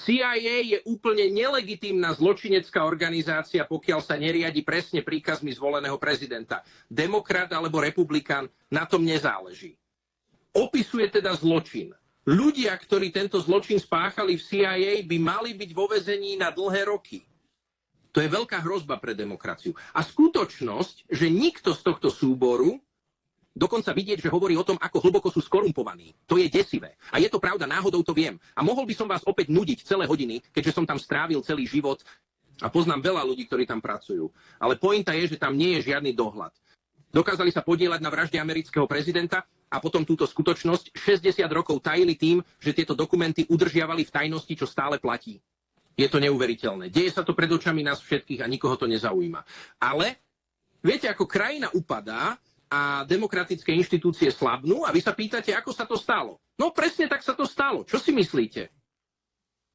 CIA je úplne nelegitímna zločinecká organizácia, pokiaľ sa neriadi presne príkazmi zvoleného prezidenta. Demokrat alebo republikán, na tom nezáleží. Opisuje teda zločin. Ľudia, ktorí tento zločin spáchali v CIA, by mali byť vo väzení na dlhé roky. To je veľká hrozba pre demokraciu. A skutočnosť, že nikto z tohto súboru, dokonca vidieť, že hovorí o tom, ako hlboko sú skorumpovaní. To je desivé. A je to pravda, náhodou to viem. A mohol by som vás opäť nudiť celé hodiny, keďže som tam strávil celý život a poznám veľa ľudí, ktorí tam pracujú. Ale pointa je, že tam nie je žiadny dohľad. Dokázali sa podieľať na vražde amerického prezidenta a potom túto skutočnosť 60 rokov tajili tým, že tieto dokumenty udržiavali v tajnosti, čo stále platí. Je to neuveriteľné. Deje sa to pred očami nás všetkých a nikoho to nezaujíma. Ale viete, ako krajina upadá a demokratické inštitúcie slabnú a vy sa pýtate, ako sa to stalo. No presne tak sa to stalo. Čo si myslíte?